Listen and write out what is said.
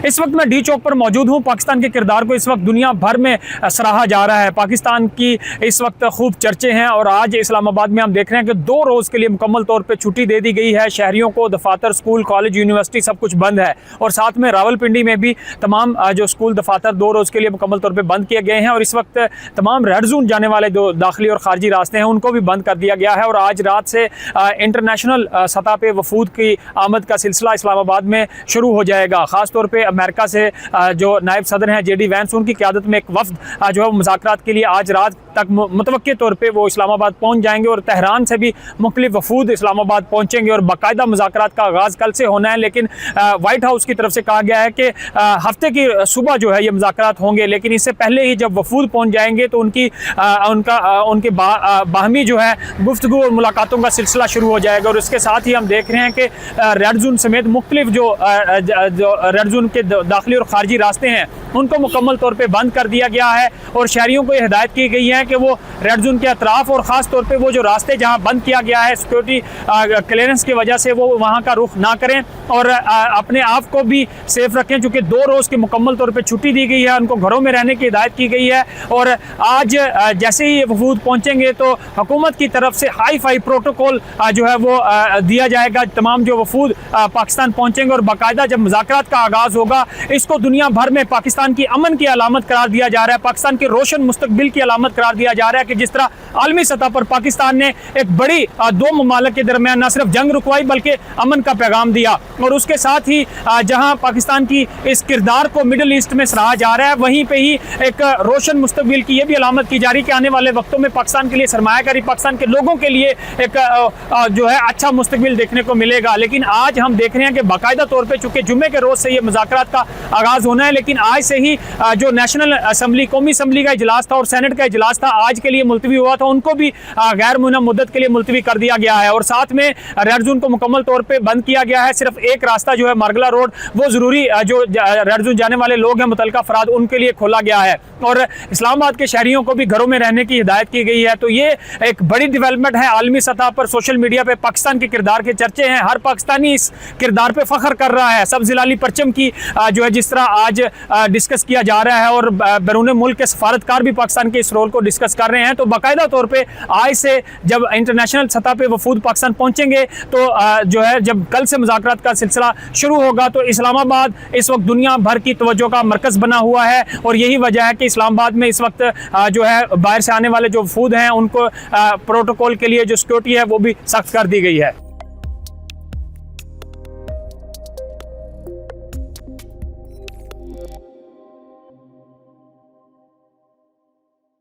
इस वक्त मैं डी चौक पर मौजूद हूँ। पाकिस्तान के किरदार को इस वक्त दुनिया भर में सराहा जा रहा है। पाकिस्तान की इस वक्त खूब चर्चे हैं और आज इस्लामाबाद में हम देख रहे हैं कि 2 रोज़ के लिए मुकम्मल तौर पे छुट्टी दे दी गई है। शहरियों को दफातर, स्कूल, कॉलेज, यूनिवर्सिटी सब कुछ बंद है और साथ में रावलपिंडी में भी तमाम जो स्कूल, दफातर 2 रोज़ के लिए मुकम्मल तौर पर बंद किए गए हैं और इस वक्त तमाम रेड जोन जाने वाले जो दाखिली और खारजी रास्ते हैं उनको भी बंद कर दिया गया है। और आज रात से इंटरनेशनल सतह पे वफूद की आमद का सिलसिला इस्लामाबाद में शुरू हो जाएगा। ख़ासतौर पे अमेरिका से जो नायब सदर हैं JD वैंस, उनकी क़यादत में एक वफ्द जो है मुज़ाकरात के लिए आज रात तक मुतवक्के तौर पे वो इस्लामाबाद पहुंच जाएंगे और तेहरान से भी मुख्तलिफ वफूद इस्लामाबाद पहुंचेंगे और बाकायदा मुज़ाकरात का आगाज़ कल से होना है। लेकिन वाइट हाउस की तरफ से कहा गया है कि हफ्ते की सुबह जो है ये मुज़ाकरात होंगे, लेकिन इससे पहले ही जब वफूद पहुंच जाएंगे तो उनके बाहमी जो है गुफ्तगू और मुलाकातों का सिलसिला शुरू हो जाएगा। और इसके साथ ही हम देख रहे हैं कि रेड जोन समेत मुख्तलिफ जो रेड जोन के दाखिली और खारजी रास्ते हैं उनको मुकम्मल तौर पे बंद कर दिया गया है और शहरियों को हिदायत की गई है कि वो रेड जोन के अतराफ और ख़ास तौर पे वो जो रास्ते जहां बंद किया गया है सिक्योरिटी क्लियरेंस की वजह से वो वहां का रुख ना करें और अपने आप को भी सेफ रखें, चूँकि 2 रोज़ की मुकम्मल तौर पे छुट्टी दी गई है। उनको घरों में रहने की हिदायत की गई है और आज जैसे ही ये वफूद पहुँचेंगे तो हुकूमत की तरफ से हाई फाई प्रोटोकॉल जो है वो दिया जाएगा। तमाम जो वफूद पाकिस्तान पहुँचेंगे और बाकायदा जब मुज़ाकरात का आगाज़ होगा इसको दुनिया भर में पाकिस्तान की अमन की अलामत करार दिया जा रहा है, पाकिस्तान के रोशन मुस्तकबिल की अलामत करार दिया जा रहा है कि जिस तरह आलमी सतह पर पाकिस्तान ने एक बड़ी 2 ममालिक के दरमियान न सिर्फ जंग रुकवाई बल्कि अमन का पैगाम दिया। और उसके साथ ही जहां पाकिस्तान की इस किरदार को मिडल ईस्ट में सराहा जा रहा है, वहीं पे ही एक रोशन मुस्तकबिल की यह भी अलामत की जा रही है कि आने वाले वक्तों में पाकिस्तान के लिए सरमायाकारी, पाकिस्तान के लोगों के लिए एक जो है अच्छा मुस्तकबिल देखने को मिलेगा। लेकिन आज हम देख रहे हैं कि बाकायदा तौर पर चूंकि जुम्मे के रोज से ये मुज़ाकरात का आगाज होना है, लेकिन आज से ही जो नेशनल असम्बली, कौमी असम्बली का इजलास था और सेनेट का इजलास था आज के लिए मुलतवी हुआ था, उनको भी गैर मुनम मुद्दत के लिए मुलतवी कर दिया गया है। और साथ में रेड जोन को मुकम्मल तौर पे बंद किया गया है। सिर्फ एक रास्ता जो है मारगला रोड, वो ज़रूरी जो रेड जोन जाने वाले लोग हैं मुतल्लिका अफराद, उनके लिए खोला गया है और इस्लामाबाद के शहरियों को भी घरों में रहने की हिदायत की गई है। तो ये एक बड़ी डेवलपमेंट है। आलमी सतह पर सोशल मीडिया पे पाकिस्तान के किरदार के चर्चे हैं, हर पाकिस्तानी इस किरदार पे फख्र कर रहा है। सब जिलाली परचम की जो है जिस तरह आज डिस्कस किया जा रहा है और बैरून मुल्क के सफारतकार भी पाकिस्तान के इस रोल को डिस्कस कर रहे हैं। तो बाकायदा तौर पे आज से जब इंटरनेशनल सतह पे वफूद पाकिस्तान पहुंचेंगे तो जो है जब कल से मुज़ाकरात का सिलसिला शुरू होगा तो इस्लामाबाद इस वक्त दुनिया भर की तवज्जो का मरकज़ बना हुआ है और यही वजह है कि इस्लामाबाद में इस वक्त जो है बाहर से आने वाले जो वफूद हैं उनको प्रोटोकॉल के लिए जो सिक्योरिटी है वो भी सख्त कर दी गई है।